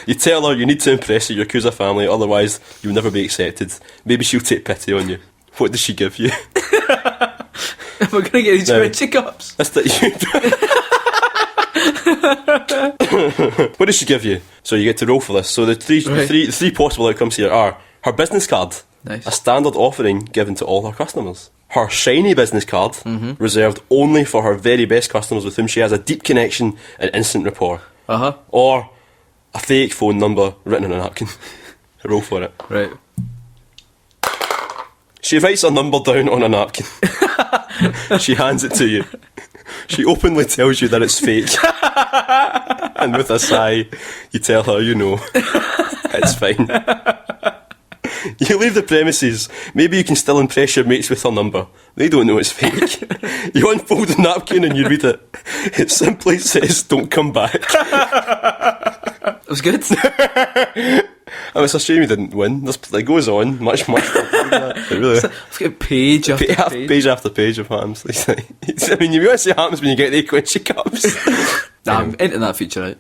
You tell her you need to impress the Yakuza family, otherwise you'll never be accepted. Maybe she'll take pity on you. What does she give you? Am I going to get these Quenchy cups? That's that you. What does she give you? So you get to roll for this. So the three possible outcomes here are her business card, nice. A standard offering given to all her customers. Her shiny business card, reserved only for her very best customers with whom she has a deep connection and instant rapport. Or a fake phone number written on a napkin. Roll for it. Right. She writes a number down on a napkin. She hands it to you. She openly tells you that it's fake. And with a sigh, you tell her you know. It's fine. You leave the premises. Maybe you can still impress your mates with her number. They don't know it's fake. You unfold the napkin and you read it. It simply says, "Don't come back." It was good. Oh, it's a shame you didn't win. It goes on much. It really, it's got page after page after page of hams. I mean, you want to see what happens when you get the Quenchy cups. Nah, I'm into that feature out.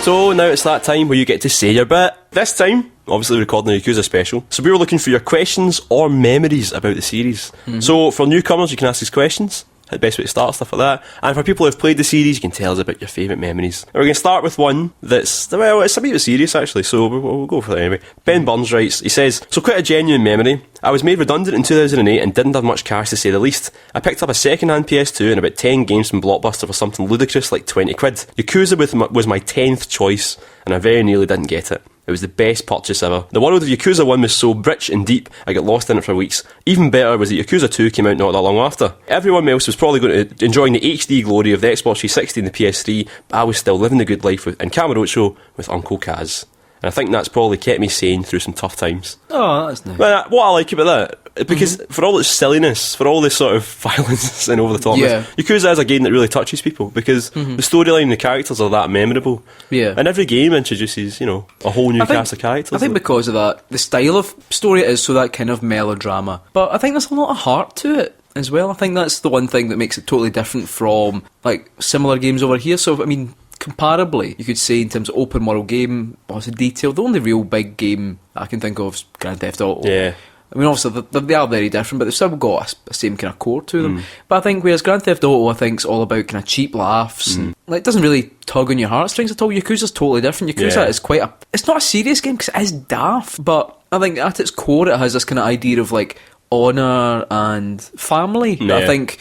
So now it's that time where you get to say your bit. This time, obviously recording the Yakuza Special, so we were looking for your questions or memories about the series. So for newcomers, you can ask these questions. The best way to start, stuff like that. And for people who have played the series, you can tell us about your favourite memories. And we're going to start with one that's, well, it's a bit serious actually, so we'll go for that anyway. Ben Burns writes, he says, so quite a genuine memory. I was made redundant in 2008 and didn't have much cash to say the least. I picked up a second-hand PS2 and about 10 games from Blockbuster for something ludicrous like 20 quid. Yakuza was my 10th choice, and I very nearly didn't get it. It was the best purchase ever. The world of Yakuza 1 was so rich and deep, I got lost in it for weeks. Even better was that Yakuza 2 came out not that long after. Everyone else was probably enjoying the HD glory of the Xbox 360 and the PS3, but I was still living the good life in Kamurocho with Uncle Kaz. And I think that's probably kept me sane through some tough times. Oh, that's nice. But what I like about that, because for all its silliness, for all this sort of violence and over the top, Yakuza is a game that really touches people, because the storyline and the characters are that memorable. Yeah. And every game introduces, a whole new cast of characters. I think because of that, the style of story it is so that kind of melodrama. But I think there's a lot of heart to it as well. I think that's the one thing that makes it totally different from like similar games over here. So, I mean, comparably, you could say in terms of open world game, lots of detail. The only real big game I can think of is Grand Theft Auto. Yeah. I mean, obviously they are very different, but they've still got a same kind of core to them. But I think whereas Grand Theft Auto, I think, is all about kind of cheap laughs and like, it doesn't really tug on your heartstrings at all. Yakuza's totally different. Yakuza is quite it's not a serious game because it is daft, but I think at its core it has this kind of idea of like honour and family. I think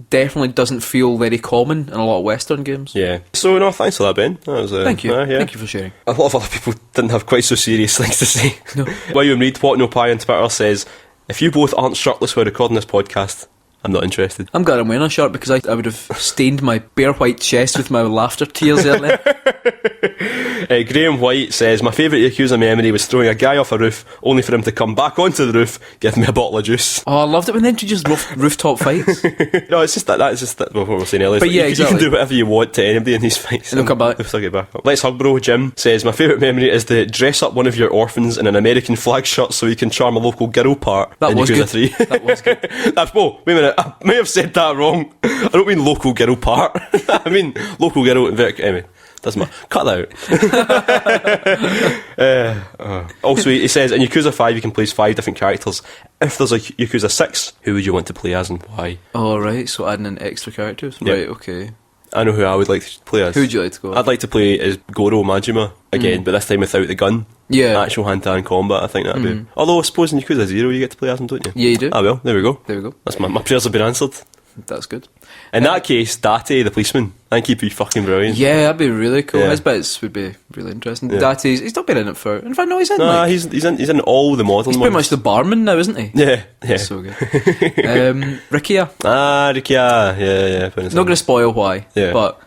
definitely doesn't feel very common in a lot of Western games. Yeah. So, no, thanks for that, Ben. That was, Thank you. yeah. Thank you for sharing. A lot of other people didn't have quite so serious things to say. No. William Reed, What No Pie on Twitter says, if you both aren't shirtless while recording this podcast, I'm not interested. I'm glad I'm wearing a shirt because I would have stained my bare white chest with my laughter tears earlier. Graham White says, my favourite Yakuza memory was throwing a guy off a roof only for him to come back onto the roof, give me a bottle of juice. Oh, I loved it when they introduced rooftop fights. No, it's just that's just what we were saying earlier. But yeah, you can do whatever you want to anybody in these fights. And they'll come back. They'll still get back up. Let's Hug Bro Jim says, my favourite memory is to dress up one of your orphans in an American flag shirt so you can charm a local girl part in was Yakuza good. 3. That was good. Whoa, wait a minute, I may have said that wrong. I don't mean local girl part. I mean local girl anyway. Doesn't matter. Cut that out. Also, he says, in Yakuza 5 you can play as 5 different characters. If there's a Yakuza 6, who would you want to play as and why? Oh, right, so adding in extra characters? Yep. Right, okay. I know who I would like to play as. Who would you like to go? I'd like to play as Goro Majima again, but this time without the gun. Yeah. Actual hand-to-hand combat, I think that'd be. Although I suppose in Yakuza 0 you get to play as him, don't you? Yeah, you do. Ah well, there we go. There we go. That's my prayers have been answered. That's good. In that case, Date, the policeman, I think he'd be fucking brilliant. Yeah, that'd be really cool. Yeah. His bits would be really interesting. Yeah. He's not been in it for... In fact, no, he's in Nah, he's in all the modern He's ones. pretty much the barman now, isn't he? Yeah. That's so good. Rikia. Ah, Rikia. Yeah. Not going to spoil why, Yeah. but...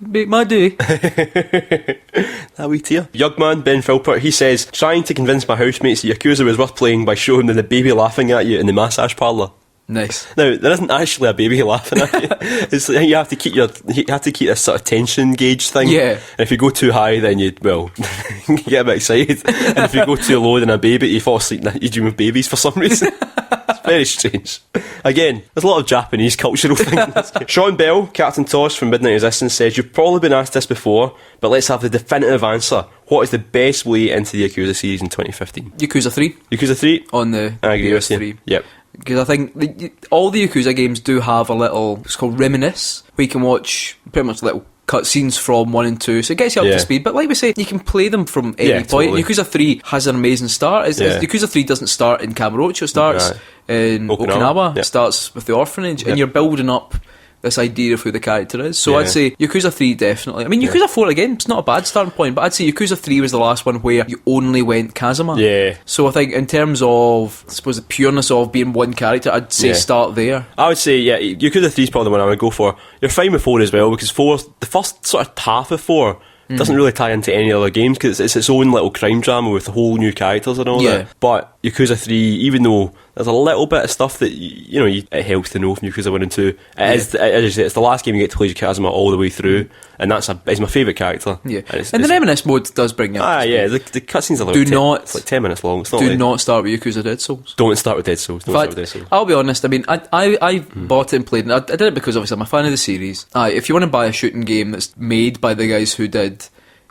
Make my day. That wee tear. Yugman Ben Philpott, he says, trying to convince my housemates that Yakuza was worth playing by showing them the baby laughing at you in the massage parlour. Nice. Now, there isn't actually a baby laughing at you. It's like you have to keep this sort of tension gauge thing. Yeah. And if you go too high, then you get a bit excited. And if you go too low, then a baby, you fall asleep and you dream of babies for some reason. It's very strange. Again, there's a lot of Japanese cultural things. Sean Bell, Captain Toss from Midnight Resistance, says, you've probably been asked this before, but let's have the definitive answer. What is the best way into the Yakuza series in 2015? Yakuza 3. Yakuza 3? On the I agree with you. PS3. Yep. Because I think all the Yakuza games do have a little, it's called Reminisce, where you can watch pretty much little cutscenes from 1 and 2, so it gets you up to speed. But like we say, you can play them from any point. Totally. Yakuza 3 has an amazing start. Yakuza 3 doesn't start in Kamurocho, it starts in Okinawa. Yep. It starts with the orphanage, and you're building up this idea of who the character is. So Yeah. I'd say Yakuza 3 definitely. I mean, Yakuza 4 again, it's not a bad starting point, but I'd say Yakuza 3 was the last one where you only went Kazuma. Yeah. So I think in terms of, I suppose, the pureness of being one character, I'd say start there. I would say, Yakuza 3 is probably the one I would go for. You're fine with 4 as well, because 4, the first sort of half of 4 doesn't really tie into any other games, because it's its own little crime drama with whole new characters and all that. But Yakuza 3, even though there's a little bit of stuff that it helps to know from Yakuza 1 and 2, it's the last game you get to play Kazuma all the way through, and it's my favourite character. Yeah, and the Reminisce mode does bring you up. The cutscenes are it's like 10 minutes long. It's not not start with Yakuza Dead Souls. Don't start with Dead Souls. I'll be honest, I mean, I bought it and played it. I did it because obviously I'm a fan of the series. If you want to buy a shooting game that's made by the guys who did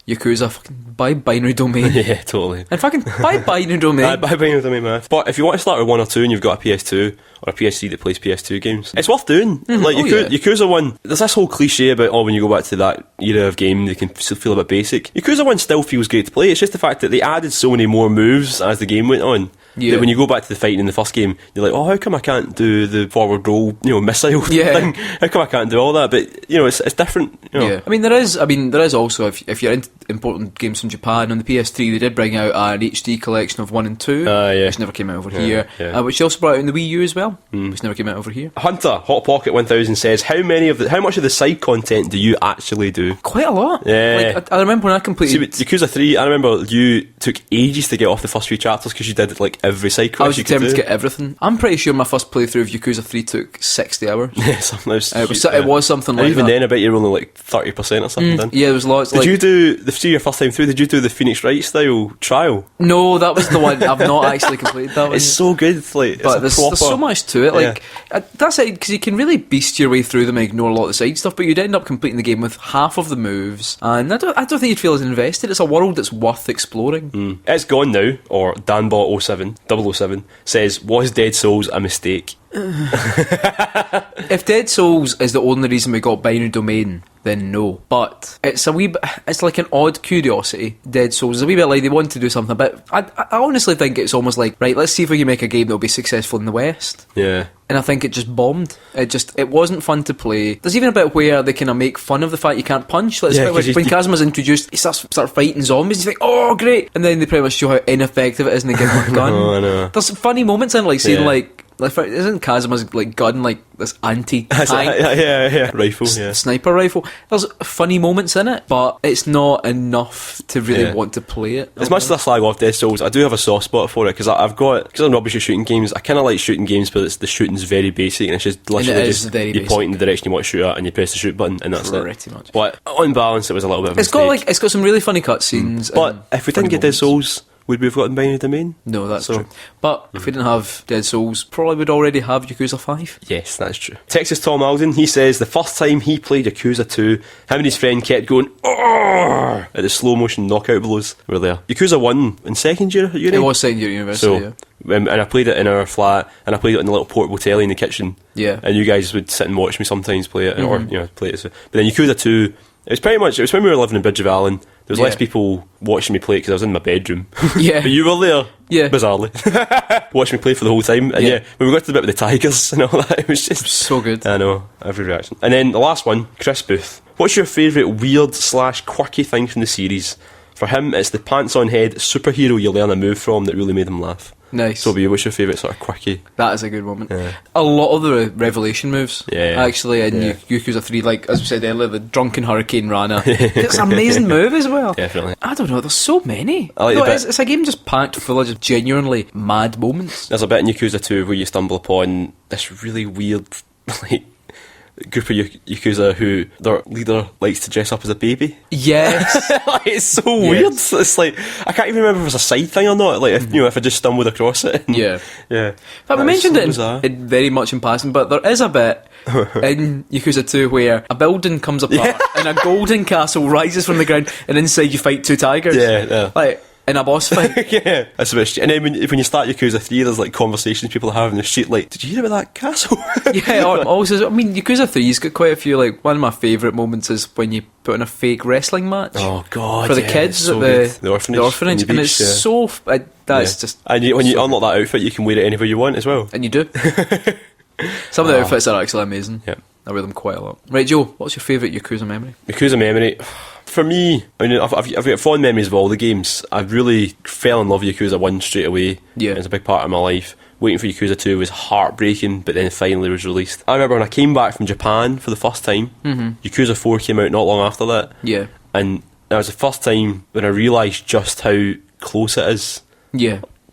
Yakuza, fucking buy Binary Domain. Yeah, totally. And fucking buy Binary Domain. Buy Binary Domain, man. But if you want to start with 1 or 2 and you've got a PS2 or a PS3 that plays PS2 games, it's worth doing. Yakuza 1, there's this whole cliche about, when you go back to that era of game, they can still feel a bit basic. Yakuza 1 still feels great to play. It's just the fact that they added so many more moves as the game went on. Yeah. That when you go back to the fighting in the first game, you're like, how come I can't do the forward roll, missile thing? How come I can't do all that? But it's different. Yeah, I mean there is also if you're into important games from Japan on the PS3, they did bring out an HD collection of 1 and 2, which never came out over here. Which they also brought out in the Wii U as well, which never came out over here. Hunter Hot Pocket 1000 says, how much of the side content do you actually do? Quite a lot. Yeah, like, I remember when I completed Yakuza 3. I remember you took ages to get off the first few chapters because you did like every side quest. I was determined to get everything. I'm pretty sure my first playthrough of Yakuza 3 took 60 hours. Yeah, something else. It was something like even that. then, I bet you're only like 30% or something. Then. Yeah, there was lots. Did you do your first time through? Did you do the Phoenix Wright style trial? No, that was the one. I've not actually completed that one. It's so good. But there's so much to it. Like that's it, because you can really beast your way through them and ignore a lot of the side stuff, but you'd end up completing the game with half of the moves, and I don't think you'd feel as invested. It's a world that's worth exploring. It's gone now. Or Danbot 007 says, was Dead Souls a mistake? If Dead Souls is the only reason we got Binary Domain, then no. But it's a wee bit, it's like an odd curiosity. Dead Souls is a wee bit like they want to do something, but I honestly think it's almost like, right, let's see if we can make a game that'll be successful in the West. Yeah. And I think it just bombed. It wasn't fun to play. There's even a bit where they kind of make fun of the fact you can't punch. Like, when Kazuma's introduced, he starts fighting zombies. He's like, oh, great. And then they pretty much show how ineffective it is and they give him a gun. I know. There's funny moments in it, like seeing isn't Kazuma's like gun like this anti-tank rifle, sniper rifle? There's funny moments in it, but it's not enough to really want to play it. As much as I slag off Dead Souls, I do have a soft spot for it because I'm rubbish at shooting games. I kind of like shooting games, but the shooting's very basic and it's just literally you point in the direction you want to shoot at and you press the shoot button and that's pretty much. But on balance, it was a little bit of a mistake. It's got some really funny cutscenes. But if we didn't get Dead Souls, would we have gotten Binary Domain? No, that's true. But if we didn't have Dead Souls, probably would already have Yakuza 5. Yes, that's true. Texas Tom Alden, he says the first time he played Yakuza 2, him and his friend kept going "Arrgh!" at the slow motion knockout blows were there. Yakuza 1 in second year at uni? It was second year at university, and I played it in our flat, and I played it in the little portable telly in the kitchen. Yeah. And you guys would sit and watch me sometimes play it, or play it. But then Yakuza 2, it was when we were living in Bridge of Allen. There was less people watching me play it because I was in my bedroom. Yeah. But you were there. Yeah. Bizarrely. Watching me play for the whole time. And when we got to the bit with the tigers and all that, it was just so good. I know, every reaction. And then the last one, Chris Booth. What's your favourite weird/quirky thing from the series? For him, it's the pants-on head superhero you learn a move from that really made him laugh. Nice. So, what's your favourite sort of quirky? That is a good moment. Yeah. A lot of the revelation moves, actually, in Yakuza 3, like, as we said earlier, the Drunken Hurricane Rana. It's an amazing move as well. Definitely. I don't know, there's so many. I like it's a game just packed full of genuinely mad moments. There's a bit in Yakuza 2 where you stumble upon this really weird, like, group of Yakuza who their leader likes to dress up as a baby. Yes. Like, it's so weird. It's like, I can't even remember if it was a side thing or not. Like, if I just stumbled across it. Yeah. Yeah. But we mentioned it in very much in passing, but there is a bit in Yakuza 2 where a building comes apart and a golden castle rises from the ground and inside you fight two tigers. Yeah. Like, in a boss fight. Yeah, that's a bit and then when you start Yakuza 3, there's like conversations people are having in the street like, did you hear about that castle? Yeah, or also, I mean, Yakuza 3's got quite a few, like, one of my favourite moments is when you put on a fake wrestling match. Oh god, for the kids so at the orphanage and it's so that's just, and when you unlock that outfit you can wear it anywhere you want as well, and you do. Some of the outfits are actually amazing. Yeah, I wear them quite a lot. Right, Joe, what's your favourite Yakuza memory? For me, I mean, I've got fond memories of all the games. I really fell in love with Yakuza 1 straight away. Yeah. It's a big part of my life. Waiting for Yakuza 2 was heartbreaking, but then finally was released. I remember when I came back from Japan for the first time, Yakuza 4 came out not long after that. Yeah. And that was the first time when I realised just how close it is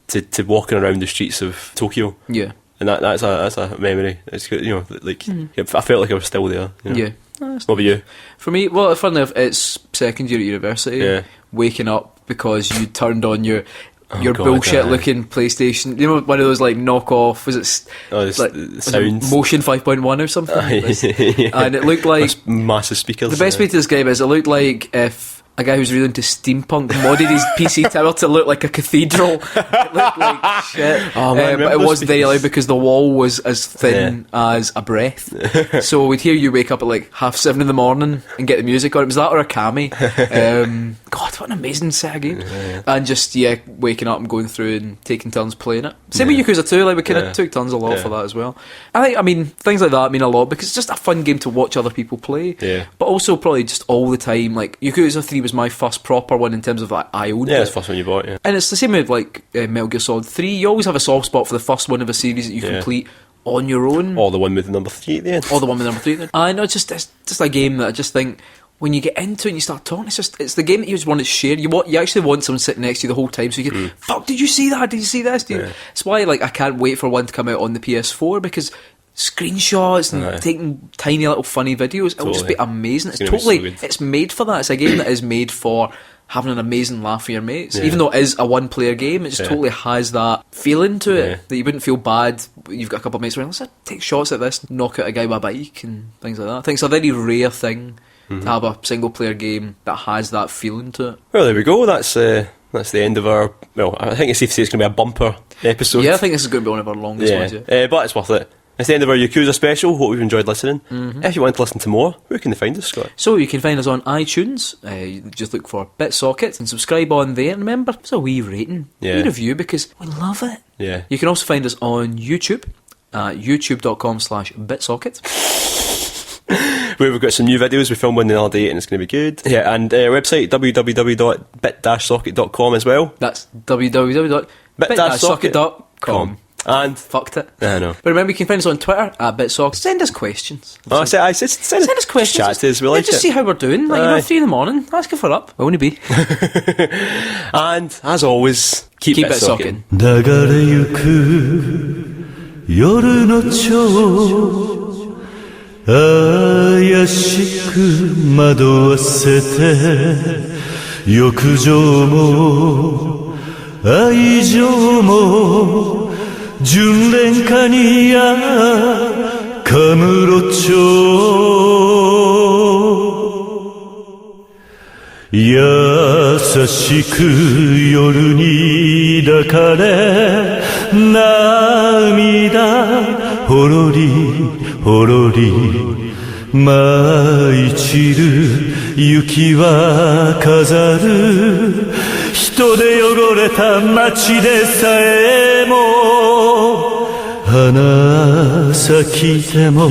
to walking around the streets of Tokyo. Yeah. And that's a memory. It's good, I felt like I was still there. Yeah. What about you? For me, well, funny enough, it's second year at university. Yeah. Waking up because you turned on your bullshit looking PlayStation. You know, one of those like knockoff. Was it sounds Motion 5.1 or something? And it looked like massive speakers. The best way to describe it is it looked like if a guy who's really into steampunk modded his PC tower to look like a cathedral. It looked like shit. Oh, man, but it was very loud because the wall was as thin as a breath. So we'd hear you wake up at like 7:30 in the morning and get the music on. It was that or a Kami. God, what an amazing set of games. And just, waking up and going through and taking turns playing it. Same with Yakuza 2, like we kind of took turns a lot for that as well. I mean, things like that mean a lot because it's just a fun game to watch other people play. Yeah. But also probably just all the time, like Yakuza 3 was my first proper one in terms of like I owned it. It's the first one you bought, And it's the same with like Metal Gear Solid 3. You always have a soft spot for the first one of a series that you complete on your own. Or the one with number 3 at the end. Or the one with number 3 at the end. I know, it's just a game that I just think when you get into it and you start talking, it's the game that you just want to share. You actually want someone sitting next to you the whole time so you can, fuck, did you see that? Did you see this? It's why like I can't wait for one to come out on the PS4 because screenshots and taking tiny little funny videos, it'll just be amazing. It's made for that. It's a game that is made for having an amazing laugh with your mates. Even though it is a one player game, it just totally has that feeling to it that you wouldn't feel bad. You've got a couple of mates around, let's take shots at this, knock out a guy with a bike and things like that. I think it's a very rare thing to have a single player game that has that feeling to it. Well, there we go. That's the end of I think it's safe to say it's going to be a bumper episode. Yeah, I think this is going to be one of our longest ones. But it's worth it. It's the end of our Yakuza special. Hope you've enjoyed listening. If you want to listen to more, where can they find us, Scott? So you can find us on iTunes. Just look for BitSocket and subscribe on there. And remember, it's a wee rating, wee review, because we love it. Yeah. You can also find us on YouTube, youtube.com/BitSocket. Where we've got some new videos. We filmed one the other day and it's going to be good. Yeah, and our website, www.bit-socket.com as well. That's www.bit-socket.com. And fucked it. I know. But remember, you can find us on Twitter @BitSocket. Send us questions. Send us questions. Chat to us. We like just it. See how we're doing. 3 a.m. Ask if we're up. We won't be. And as always, keep it socking. 流れゆく夜の蝶怪しく惑わせて欲情も愛情も純恋歌にかむろちょ優しく夜に抱かれ涙ほろりほろり舞い散る雪は飾る人で汚れた街でさえも花咲いても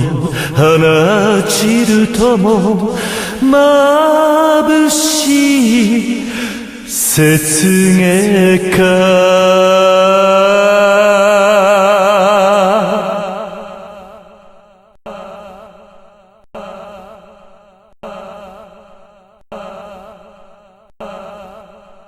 花散るとも眩しい雪月花